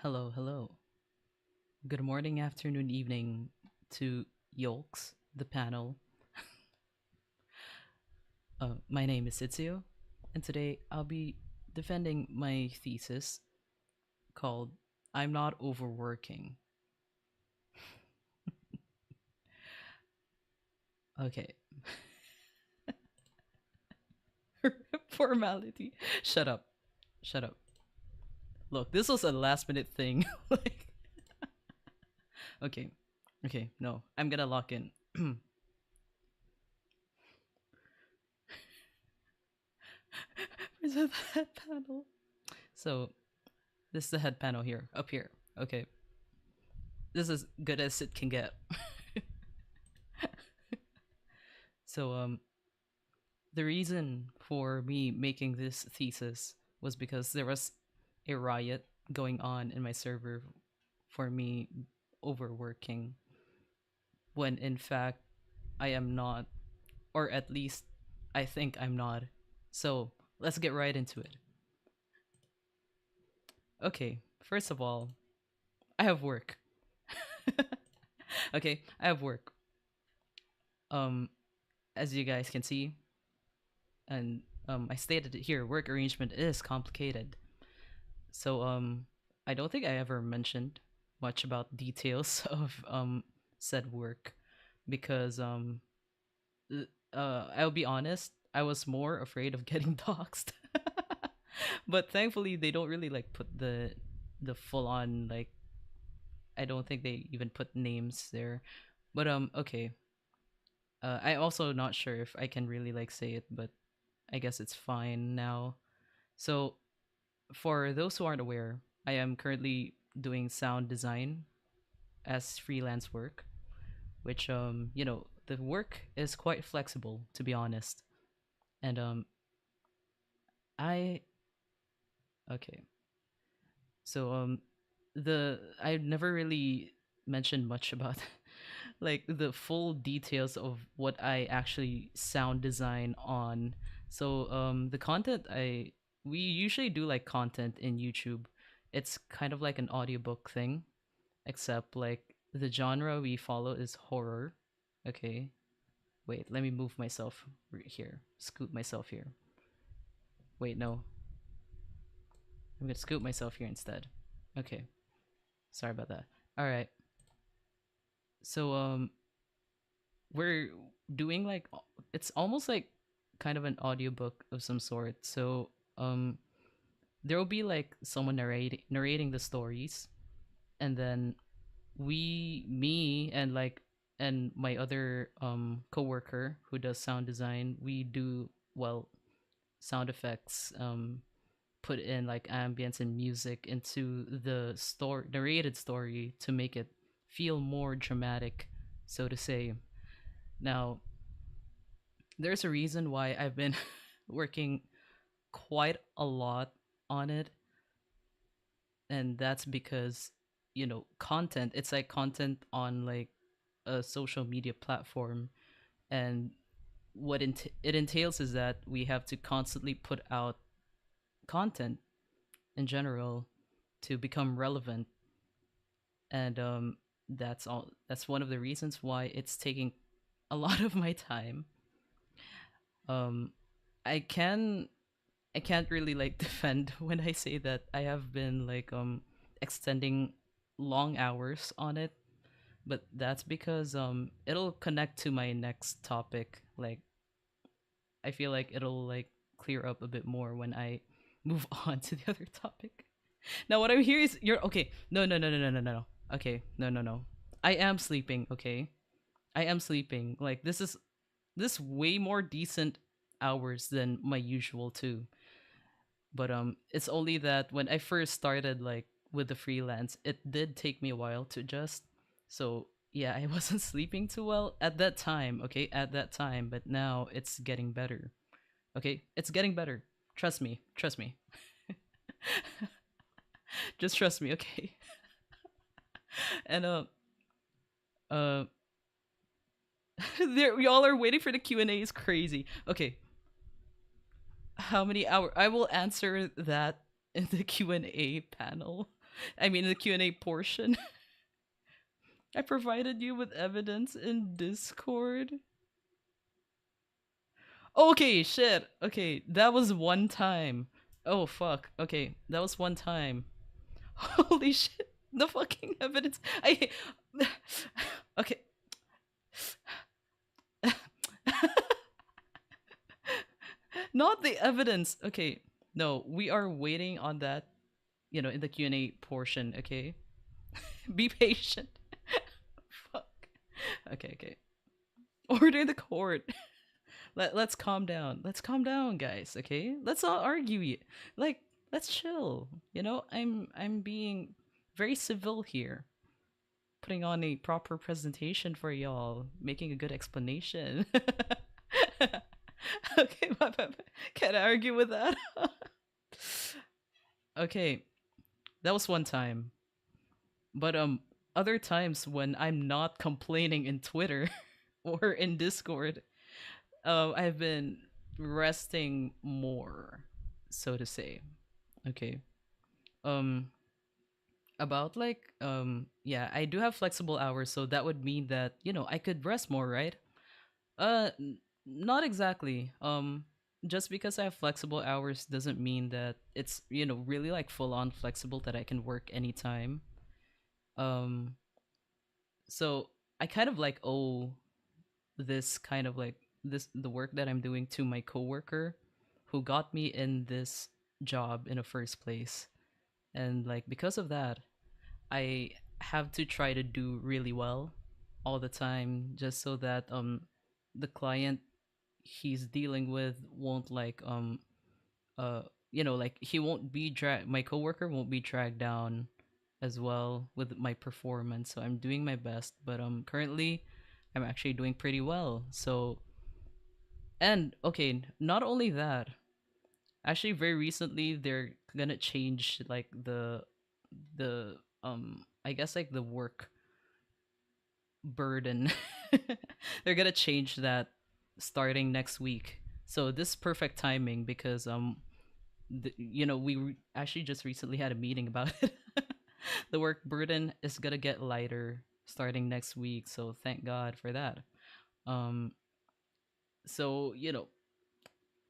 Hello, hello. Good morning, afternoon, evening to Yolks, the panel. My name is Itsuyo, and today I'll be defending my thesis called I'm Not Overworking. Okay. Formality. Shut up. Shut up. Look, this was a last minute thing. like, okay. Okay, no. I'm gonna lock in. Present that panel. So, this is the head panel here, up here. Okay. This is good as it can get. So the reason for me making this thesis was because there was a riot going on in my server for me overworking when in fact I am not, or at least I think I'm not. So let's get right into it. Okay, first of all, I have work. Okay, I have work. Um, as you guys can see, and I stated it here, work arrangement is complicated. So I don't think I ever mentioned much about details of said work because I'll be honest, I was more afraid of getting doxxed. But thankfully they don't really like put the full on like I don't think they even put names there. But okay. I also not sure if I can really like say it, but I guess it's fine now. So for those who aren't aware, I am currently doing sound design as freelance work, which the work is quite flexible to be honest. And I okay. So the I never really mentioned much about like the full details of what I actually sound design on. So the content I we usually do like content in YouTube. It's kind of like an audiobook thing, except like the genre we follow is horror. Okay. Wait, let me move myself here. Scoot myself here. Wait, no. I'm going to scoot myself here instead. Okay. Sorry about that. All right. So we're doing like it's almost like kind of an audiobook of some sort. So there will be like someone narrating the stories, and then me and my other coworker who does sound design, we do well sound effects, put in like ambience and music into the story narrated story to make it feel more dramatic, so to say. Now there's a reason why I've been working quite a lot on it, and that's because content, it's like content on like a social media platform, and it entails is that we have to constantly put out content in general to become relevant. And that's one of the reasons why it's taking a lot of my time. um i can I can't really like defend when I say that I have been like extending long hours on it, but that's because it'll connect to my next topic. Like I feel like it'll like clear up a bit more when I move on to the other topic. Now what I'm here is you're okay. No, no, no, no, no, no, no. Okay. No, no, no. I am sleeping, okay? I am sleeping. Like this way more decent hours than my usual too. But it's only that when I first started like with the freelance, it did take me a while to adjust. So yeah, I wasn't sleeping too well at that time, okay? At that time, but now it's getting better. Okay? It's getting better. Trust me. Trust me. Just trust me, okay? And uh there y'all are waiting for the Q&A is crazy. Okay. How many hours? I will answer that in the Q&A panel. I mean, the Q&A portion. I provided you with evidence in Discord. Okay, shit. Okay, that was one time. Oh fuck. Okay, that was one time. Holy shit. The fucking evidence. I Okay. Not the evidence. Okay. No, we are waiting on that, in the Q&A portion, okay? Be patient. Fuck. Okay, okay. Order the court. Let's calm down. Let's calm down, guys, okay? Let's not argue. Like, let's chill. I'm being very civil here. Putting on a proper presentation for y'all, making a good explanation. Okay, can't argue with that. Okay, that was one time. But other times when I'm not complaining in Twitter or in Discord, I've been resting more, so to say. Okay. Um about like yeah, I do have flexible hours, so that would mean that, I could rest more, right? Not exactly. Just because I have flexible hours doesn't mean that it's, really like full on flexible that I can work anytime. Um so I kind of like owe this kind of like this the work that I'm doing to my coworker who got me in this job in the first place. And like because of that, I have to try to do really well all the time just so that the client he's dealing with won't like uh like he won't be my coworker won't be dragged down as well with my performance. So I'm doing my best, but currently I'm actually doing pretty well. So, and okay, not only that, actually very recently they're gonna change like the I guess like the work burden. They're gonna change that starting next week. So this is perfect timing because actually just recently had a meeting about it. The work burden is gonna get lighter starting next week, so thank God for that. Um, so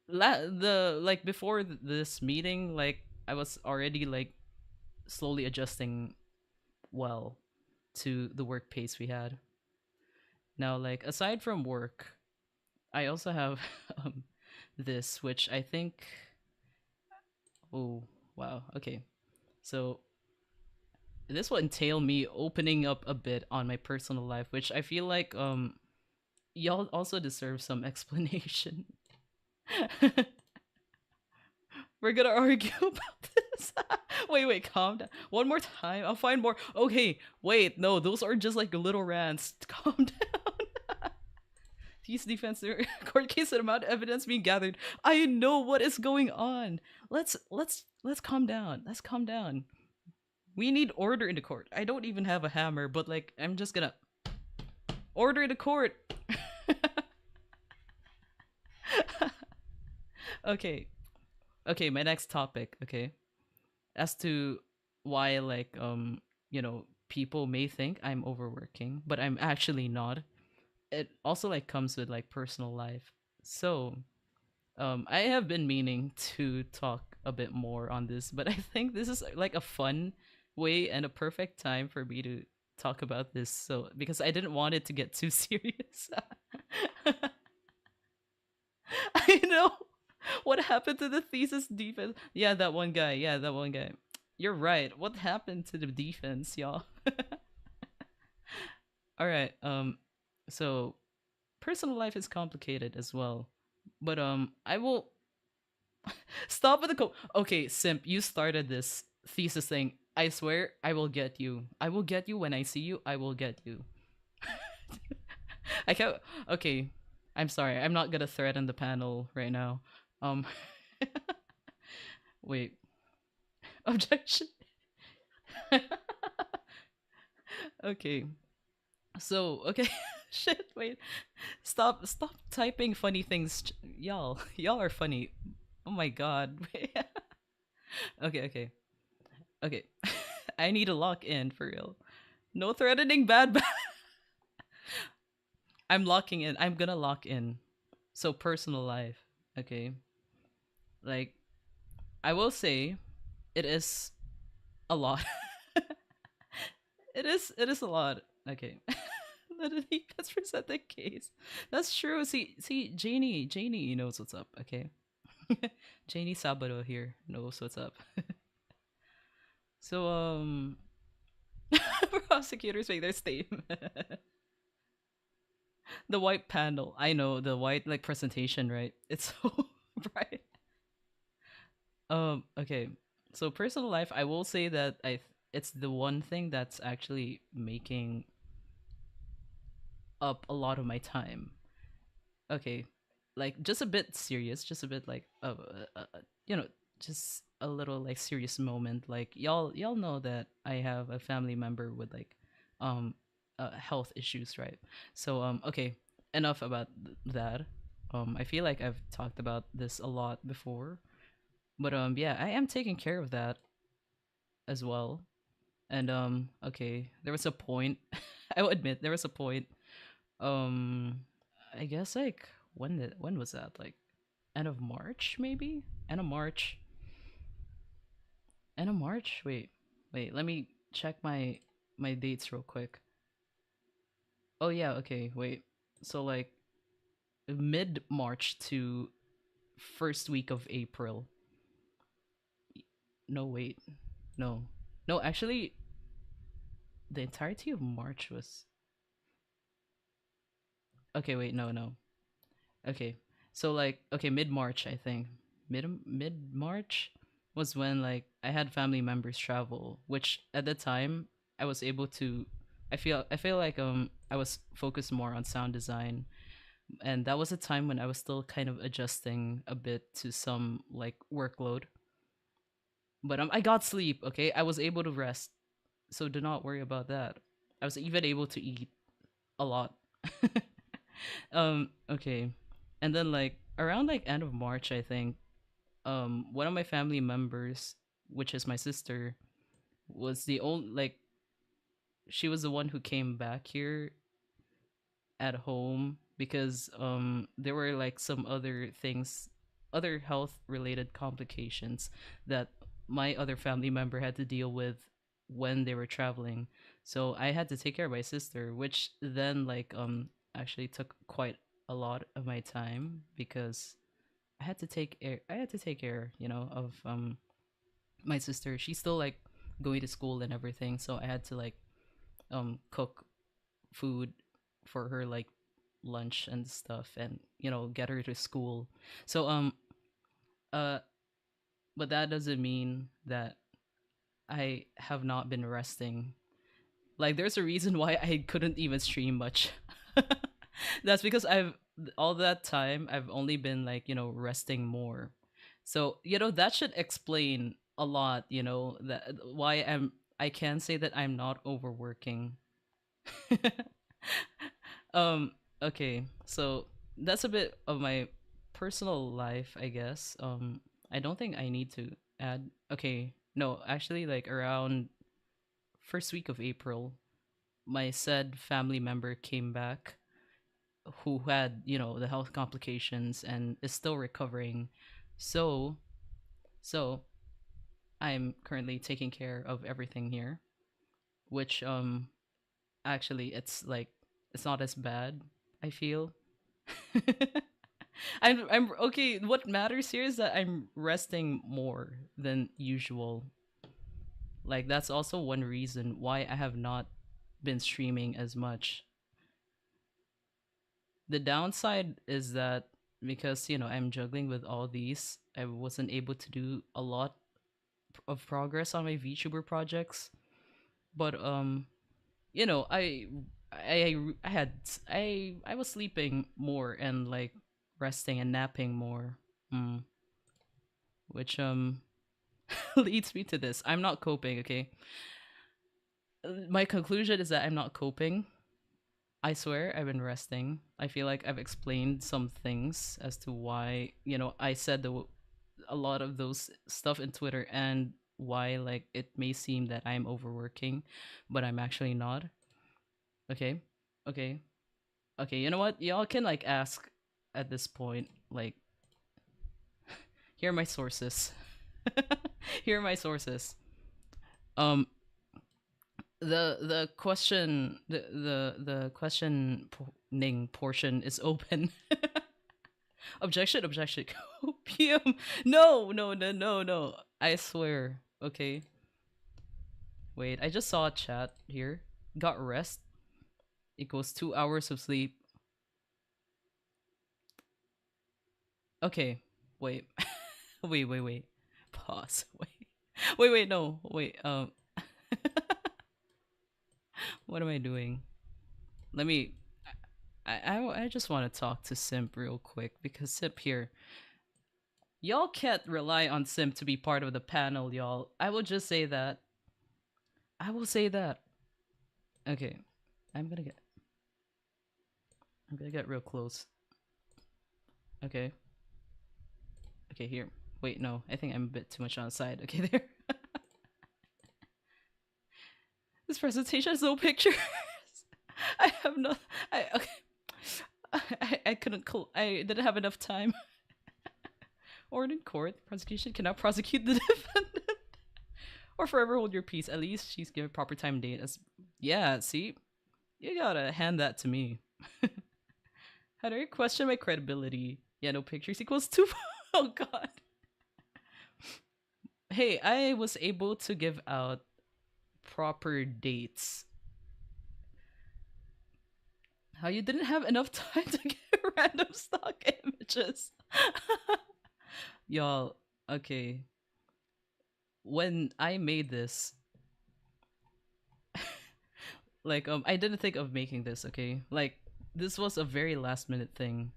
the like before this meeting, like I was already like slowly adjusting well to the work pace we had. Now, like aside from work, I also have um, this, which I think. Oh wow, okay. So this will entail me opening up a bit on my personal life, which I feel like y'all also deserve some explanation. We're gonna argue about this. Wait, calm down. One more time. I'll find more. Okay, wait, no, those are just like little rants. Calm down. THESIS defense court case and amount of evidence being gathered. I know what is going on. Let's calm down. Let's calm down. We need order in the court. I don't even have a hammer, but like I'm just gonna order in the court. Okay. Okay, my next topic, okay? As to why like people may think I'm overworking, but I'm actually not. It also like comes with like personal life. So, I have been meaning to talk a bit more on this, but I think this is like a fun way and a perfect time for me to talk about this. So, because I didn't want it to get too serious. I know. What happened to the thesis defense? Yeah, that one guy. Yeah, that one guy. You're right. What happened to the defense, y'all? All right. So personal life is complicated as well, but I will stop with the Okay, simp, you started this thesis thing. I swear, I will get you. I will get you when I see you. I will get you. I can't. Okay, I'm sorry. I'm not gonna threaten the panel right now. Um, wait. Objection. Okay. So, okay. Shit, wait. Stop typing funny things. Y'all are funny. Oh my god. Okay, okay, okay. I need to lock in for real. No threatening bad. I'm locking in. I'm gonna lock in. So personal life. Okay. Like I will say, it is a lot. It is a lot. Okay. Literally, let's present the case. That's true. See, Janie knows what's up. Okay. Janie Sabado here knows what's up. So prosecutors make their statement. The white panel. I know the white like presentation, right? It's so bright. Okay. So personal life, I will say that it's the one thing that's actually making up a lot of my time. Okay. Like just a bit serious, just a bit like you know, just a little like serious moment. Like y'all know that I have a family member with like um health issues, right? So okay, enough about that. I feel like I've talked about this a lot before. But yeah, I am taking care of that as well. And okay, there was a point. I will admit there was a point. Um, I guess like when was that? Like end of March, maybe. End of March. End of March. Wait. Let me check my dates real quick. Oh yeah. Okay. Wait. So like mid March to first week of April. No, wait. No. No, actually, the entirety of March was. Okay, wait. No. Okay. So like okay, mid March I think. Mid March was when like I had family members travel, which at the time I was able to I feel like I was focused more on sound design, and that was a time when I was still kind of adjusting a bit to some like workload. But I got sleep, okay? I was able to rest. So do not worry about that. I was even able to eat a lot. Okay. And then like around like end of March I think, one of my family members, which is my sister, was the only like she was the one who came back here at home because there were like some other things, other health related complications that my other family member had to deal with when they were traveling. So I had to take care of my sister, which then like actually took quite a lot of my time because I had to take care, of my sister. She's still like going to school and everything, so I had to like cook food for her like lunch and stuff, and get her to school. So uh but that doesn't mean that I have not been resting. Like there's a reason why I couldn't even stream much. That's because I've all that time I've only been like, resting more. So, that should explain a lot, that why I can say that I'm not overworking. um okay. So, that's a bit of my personal life, I guess. I don't think I need to add. Okay. No, actually like around first week of April, my said family member came back who had the health complications and is still recovering. So so I'm currently taking care of everything here, which actually it's not as bad, I feel. I'm okay. What matters here is that I'm resting more than usual. Like that's also one reason why I have not been streaming as much. The downside is that because I'm juggling with all these, I wasn't able to do a lot of progress on my VTuber projects. But you know, I had I was sleeping more and like resting and napping more. Mm, which leads me to this. I'm not coping, okay? My conclusion is that I'm not coping. I swear I've been resting. I feel like I've explained some things as to why, I said a lot of those stuff in Twitter, and why like it may seem that I'm overworking, but I'm actually not. Okay. Okay. Okay, you know what? Y'all can like ask at this point, like, here are my sources. Here are my sources. Um the question the questioning portion is open. Objection, objection. PM. No, no, no, no, no. I swear. Okay. Wait, I just saw a chat here. Got rest equals 2 hours of sleep. Okay. Wait. Wait, wait, wait. Pause. Wait. Wait, wait, no. Wait. What am I doing? Let me I just want to talk to Simp real quick because Simp here. Y'all can't rely on Simp to be part of the panel, y'all. I will just say that. I will say that. Okay. I'm gonna get I'm gonna get real close. Okay. Okay, here. Wait, no. I think I'm a bit too much on the side. Okay, there. This presentation has no pictures. I have no. I okay. I couldn't. I didn't have enough time. Or in court, prosecution cannot prosecute the defendant or forever hold your peace. At least she's given proper time and date. As yeah, see, you gotta hand that to me. How do you question my credibility? Yeah, no pictures equals 2. Oh god. Hey, I was able to give out proper dates. How you didn't have enough time to get random stock images? Y'all, okay. When I made this, like I didn't think of making this, okay? Like this was a very last minute thing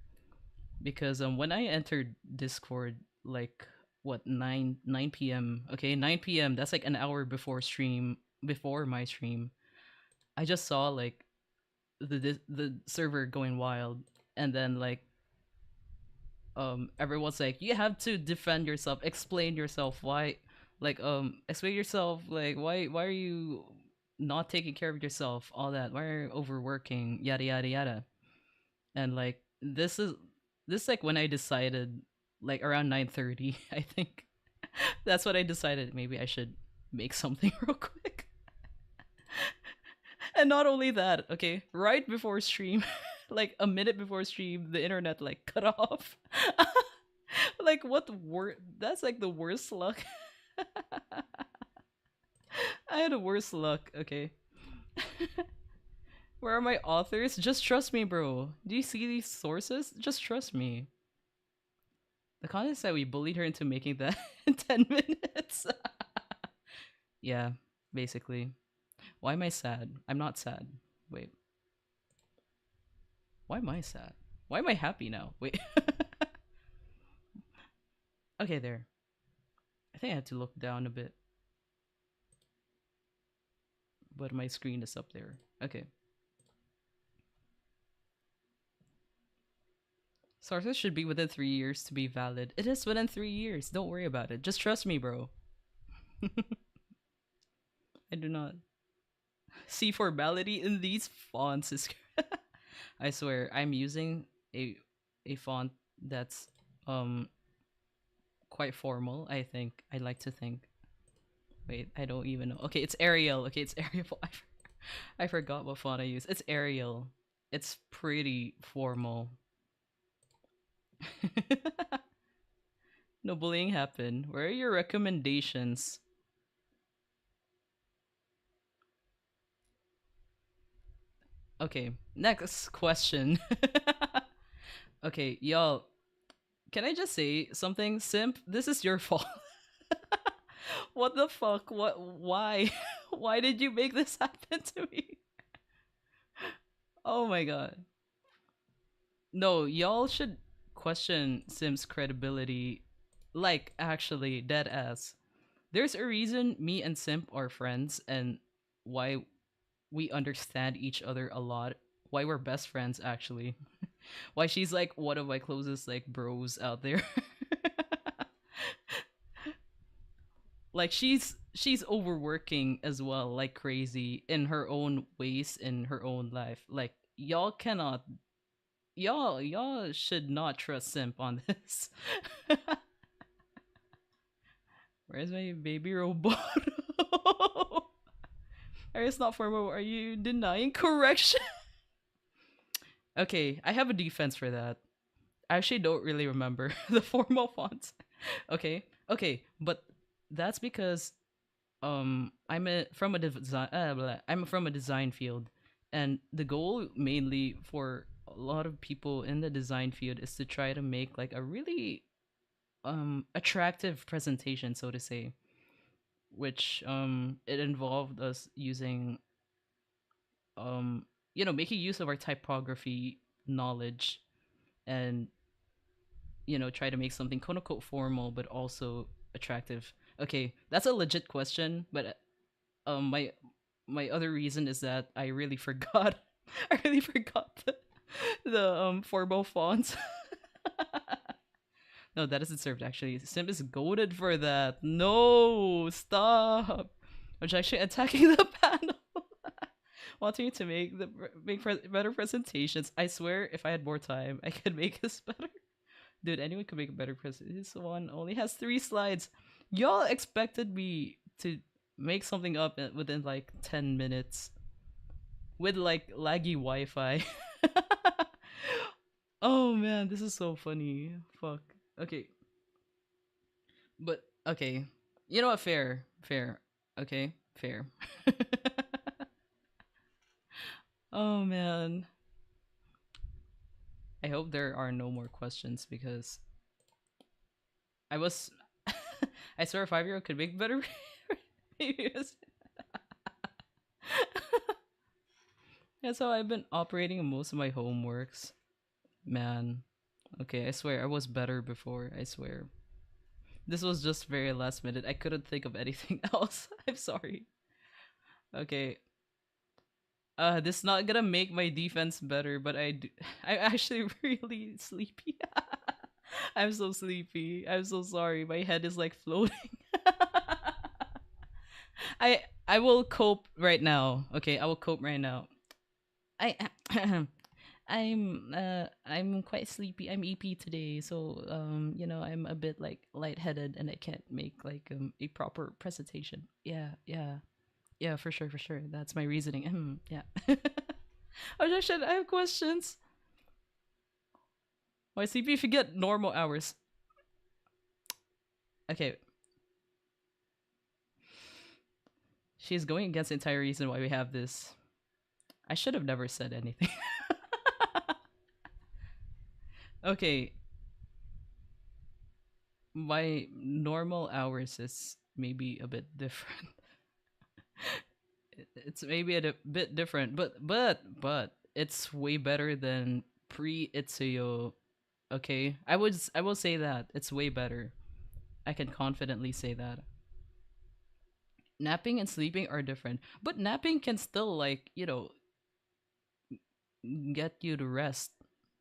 because when I entered Discord like what 9 p.m. Okay, 9 p.m. That's like an hour before my stream. I just saw like the server going wild, and then like everyone's like you have to defend yourself, explain yourself, why like explain yourself, like why are you not taking care of yourself, all that, why are you overworking, yada yada yada. And like this like when I decided like around 9:30 I think that's what I decided, maybe I should make something real quick. And not only that, okay, right before stream, like a minute before stream, the internet like cut off. Like what that's like the worst luck. I had the worst luck, okay. Where are my authors? Just trust me, bro. Do you see these sources? Just trust me. The content said we bullied her into making that in 10 minutes. Yeah, basically. Why am I sad? I'm not sad. Wait. Why am I sad? Why am I happy now? Wait. Okay, there. I think I have to look down a bit. But my screen is up there. Okay. Sources should be within 3 years to be valid. It is within 3 years. Don't worry about it. Just trust me, bro. I do not see formality in these fonts. Is I swear, I'm using a font that's quite formal. I think I like to think. Wait, I don't even know. Okay, it's Arial. Okay, it's Arial. I forgot what font I use. It's Arial. It's pretty formal. No bullying happened. Where are your recommendations? Okay, next question. Okay, y'all, can I just say something? Simp, this is your fault. What the fuck? What? Why? Why did you make this happen to me? Oh my god. No, y'all should question Sim's credibility. Like, actually, dead ass. There's a reason me and Simp are friends and why we understand each other a lot. Why we're best friends, actually. Why she's like one of my closest like bros out there. Like she's overworking as well, like crazy in her own ways in her own life. Like y'all cannot, y'all should not trust simp on this. Where's my baby robot? It's not formal. Are you denying correction? Okay, I have a defense for that. I actually don't really remember the formal fonts. Okay, okay, but that's because I'm from a design field, and the goal mainly for a lot of people in the design field is to try to make like a really attractive presentation, so to say, which it involved us using making use of our typography knowledge, and try to make something quote unquote formal but also attractive. Okay, that's a legit question, but my other reason is that I really forgot. I really forgot the formal fonts. No, that isn't served actually. Sim is goaded for that. No, stop. I'm actually attacking the panel. Wanting to better presentations. I swear, if I had more time, I could make this better. Dude, anyone could make a better presentation. This one only has 3 slides. Y'all expected me to make something up within like 10 minutes with like laggy Wi-Fi. Oh man, this is so funny. Fuck. Okay, but okay. You know what? Fair, fair. Okay, fair. Oh man. I hope there are no more questions because I was. I swear a 5-year-old could make better reviews. That's how I've been operating in most of my homeworks. Man. Okay, I swear I was better before. I swear. This was just very last minute. I couldn't think of anything else. I'm sorry. Okay. This is not gonna make my defense better, but I'm actually really sleepy. I'm so sleepy. I'm so sorry. My head is like floating. I will cope right now. Okay, I will cope right now. I I'm quite sleepy. I'm EP today, so I'm a bit like lightheaded and I can't make like a proper presentation. Yeah, yeah. Yeah, for sure, for sure. That's my reasoning. Yeah. Oh, I have questions. Why sleepy if you get normal hours? Okay. She's going against the entire reason why we have this. I should have never said anything. Okay. My normal hours is maybe a bit different. It's maybe a bit different, but it's way better than pre Itsuyo. Okay, I will say that it's way better. I can confidently say that. Napping and sleeping are different, but napping can still like get you to rest.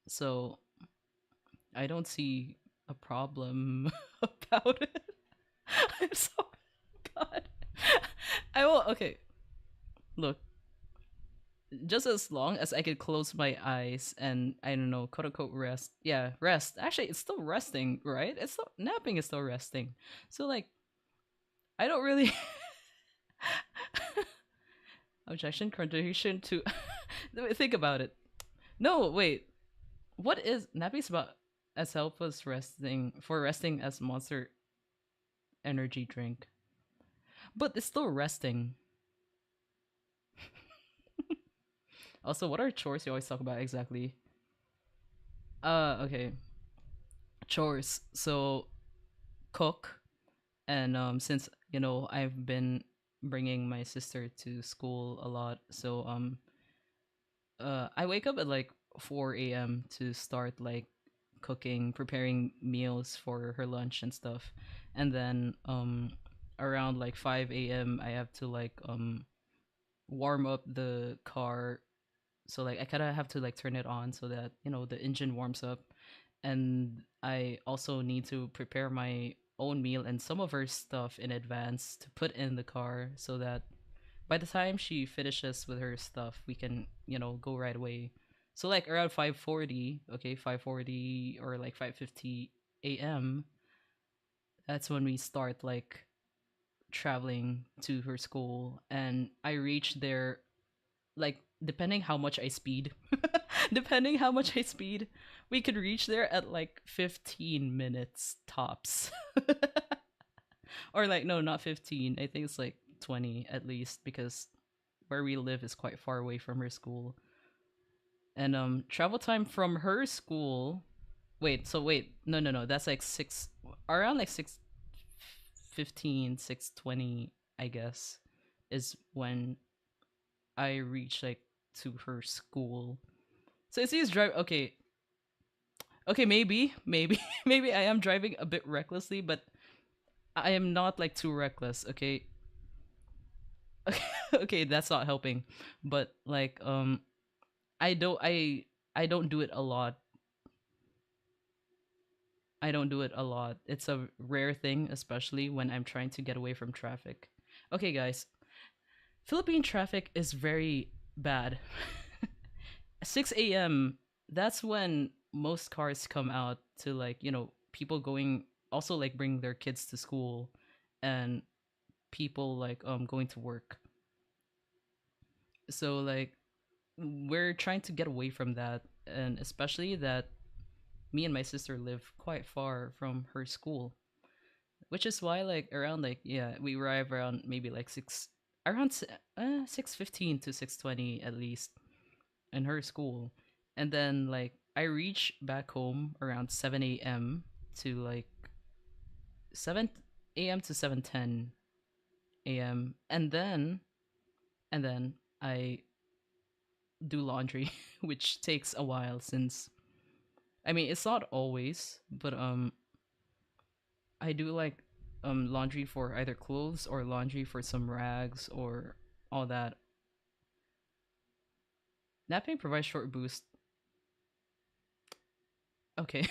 So I don't see a problem about it. I'm sorry, God. I will. Okay, look. Just as long as I could close my eyes and I don't know, quote unquote rest. Yeah, rest. Actually, it's still resting, right? It's still napping is still resting. So like, I don't really objection contradiction to. Think about it. No, wait. What is napping is about as help us resting as monster energy drink, but it's still resting. Also, what are chores you always talk about exactly? Okay, chores. So cook, and since I've been bringing my sister to school a lot, so I wake up at like 4 a.m. to start like cooking, preparing meals for her lunch and stuff. And then around like 5 a.m. I have to like warm up the car. So like I kind of have to like turn it on so that the engine warms up. And I also need to prepare my own meal and some of her stuff in advance to put in the car so that by the time she finishes with her stuff, we can, go right away. So like around 5:40, okay, 5:40 or like 5:50 a.m., that's when we start like traveling to her school and I reach there like depending how much I speed. Depending how much I speed, we could reach there at like 15 minutes tops. Or like no, not 15. I think it's like 20 at least because where we live is quite far away from her school. And travel time from her school. Wait, no. That's like 6 around like 6:15, 6:20, I guess, is when I reach like to her school. So it seems drive okay. Okay, maybe maybe I am driving a bit recklessly, but I am not like too reckless, okay? Okay, that's not helping. But like I don't I I don't do it a lot. I don't do it a lot. It's a rare thing, especially when I'm trying to get away from traffic. Okay, guys, Philippine traffic is very bad. 6 a.m., that's when most cars come out to like, people going also like bring their kids to school and people like going to work. So like we're trying to get away from that and especially that me and my sister live quite far from her school, which is why like around like yeah, we arrive around maybe like 6:15 to 6:20 at least in her school. And then like I reach back home around 7 a.m. to like 7 a.m. to 7:10 a.m. And then I do laundry, which takes a while since I mean it's not always, but I do like laundry for either clothes or laundry for some rags or all that. Napping provides short boost. Okay.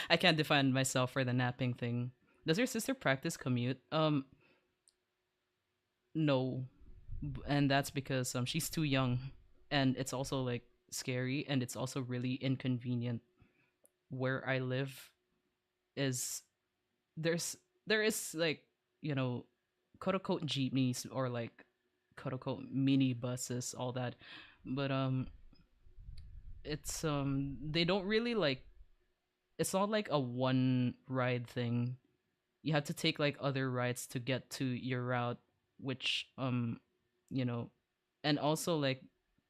I can't define myself for the napping thing. Does your sister practice commute? No. And that's because she's too young and it's also like scary and it's also really inconvenient. Where I live is there is like, you know, quote unquote jeepneys or like quote unquote mini buses, all that. But it's they don't really like it's not like a one ride thing. You have to take like other rides to get to your route, which you know, and also like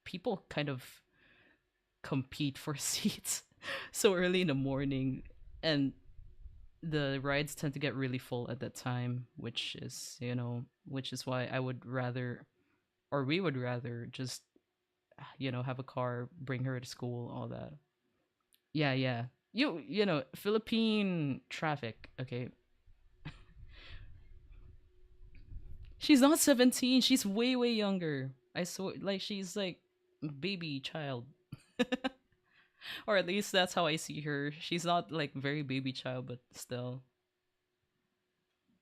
people kind of compete for seats so early in the morning, and the rides tend to get really full at that time, which is why I would rather, or we would rather just have a car, bring her to school, all that. Yeah, yeah. Philippine traffic. Okay, she's not 17. She's way way younger. I saw like she's like baby child. Or at least that's how I see her. She's not like very baby child, but still.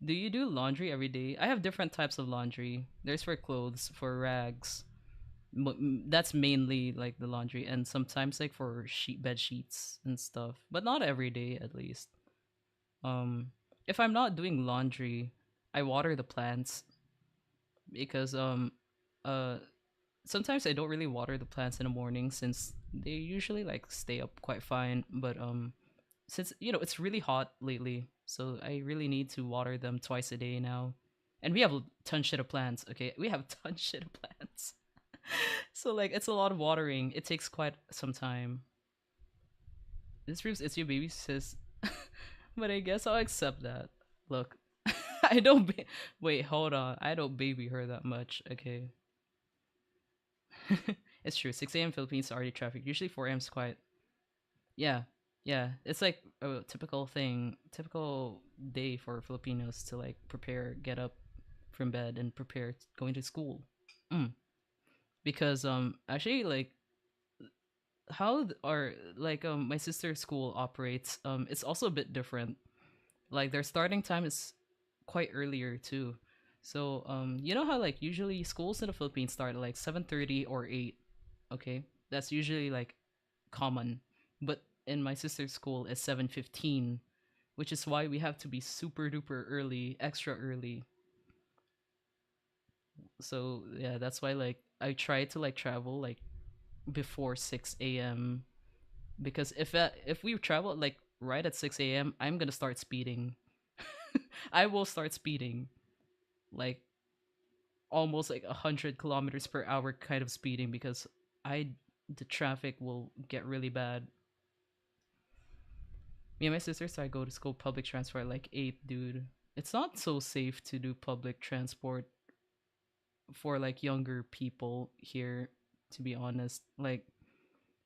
Do you do laundry every day? I have different types of laundry. There's for clothes, for rags. That's mainly like the laundry, and sometimes like for bed sheets and stuff, but not every day at least. Um, if I'm not doing laundry, I water the plants because uh sometimes I don't really water the plants in the morning since they usually like stay up quite fine, but since it's really hot lately, so I really need to water them twice a day now. And we have a ton shit of plants, okay? We have ton shit of plants. So like it's a lot of watering. It takes quite some time. This proves it's your baby sis. But I guess I'll accept that. Look, I don't wait, hold on. I don't baby her that much, okay? It's true. 6 a.m. Philippines already traffic. Usually 4 a.m. is quiet. Yeah, yeah. It's like a typical thing, typical day for Filipinos to like prepare, get up from bed, and prepare going to school. Mm. Because actually like how or like my sister's school operates, it's also a bit different. Like their starting time is quite earlier too. So you know how like usually schools in the Philippines start at like 7:30 or 8. Okay? That's usually like common. But in my sister's school it's 7:15, which is why we have to be super duper early, extra early. So yeah, that's why like I try to like travel like before 6 a.m. because if we travel like right at 6 a.m., I'm gonna start speeding. I will start speeding like almost like 100 kilometers per hour kind of speeding because I the traffic will get really bad. Me and my sister so I go to school public transport like 8, dude. It's not so safe to do public transport for like younger people here, to be honest. Like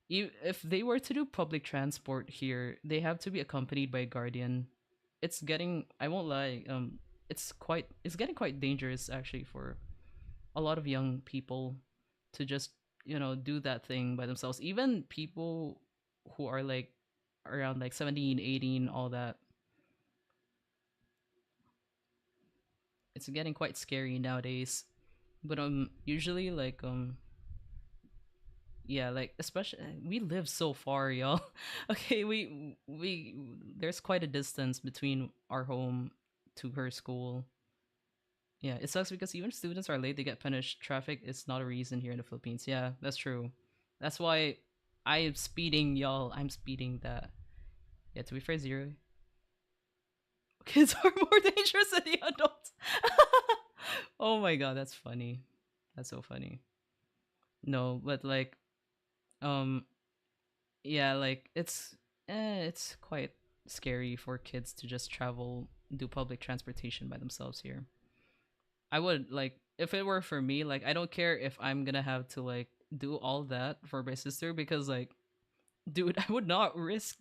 if they were to do public transport here, they have to be accompanied by a guardian. It's getting, I won't lie, it's getting quite dangerous actually for a lot of young people to just, do that thing by themselves. Even people who are like around like 17, 18, all that. It's getting quite scary nowadays. But usually like yeah, like especially we live so far, y'all. Okay, we there's quite a distance between our home to her school. Yeah, it sucks because even if students are late, they get punished. Traffic is not a reason here in the Philippines. Yeah, that's true. That's why I am speeding, y'all. I'm speeding that. Yeah, to be fair, zero. Kids are more dangerous than the adults. Oh my god, that's funny. That's so funny. No, but like, um, yeah, like it's quite scary for kids to just travel, do public transportation by themselves here. I would like if it were for me, like I don't care if I'm gonna have to like do all that for my sister because like, dude, I would not risk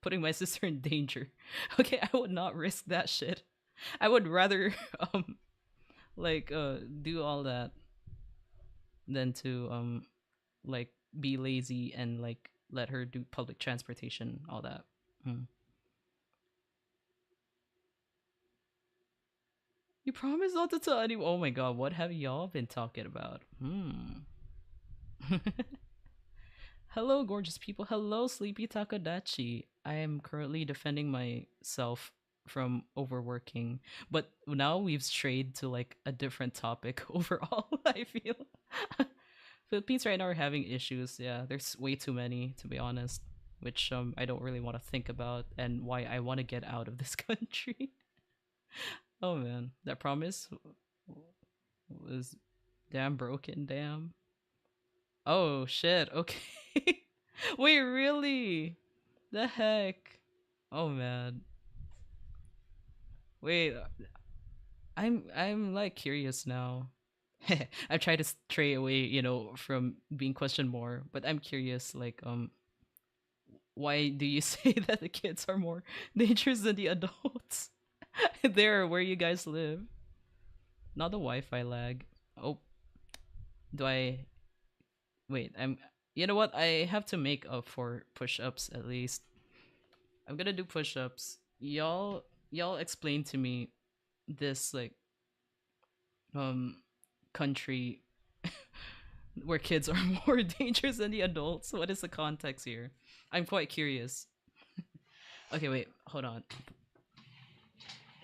putting my sister in danger. Okay, I would not risk that shit. I would rather like do all that than to like be lazy and like let her do public transportation, all that. Mm. You promise not to tell anyone. Oh my god, what have y'all been talking about? Hmm. Hello, gorgeous people. Hello, Sleepy Takadachi. I am currently defending myself from overworking, but now we've strayed to like a different topic overall. I feel Philippines right now are having issues. Yeah, there's way too many, to be honest, which I don't really want to think about and why I want to get out of this country. Oh man, that promise was damn broken. Damn. Oh shit. Okay. Wait, really? The heck? Oh man. Wait, I'm like curious now. I try to stray away, from being questioned more, but I'm curious like why do you say that the kids are more dangerous than the adults? There where you guys live. Not the Wi-Fi lag. Oh, do I wait, I'm you know what? I have to make up for push-ups at least. I'm gonna do push-ups. Y'all explain to me this like um country where kids are more dangerous than the adults. What is the context here? I'm quite curious. Okay, wait, hold on.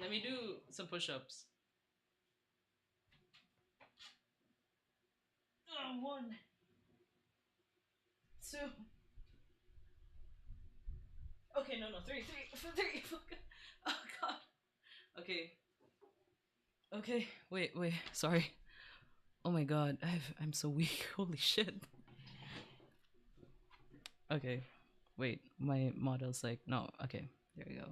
Let me do some push-ups. Oh, one, two. Okay, no, three. Oh god. Okay, okay. Wait. Sorry. Oh my god, I'm so weak. Holy shit. Okay, wait. My model's like no. Okay, there we go.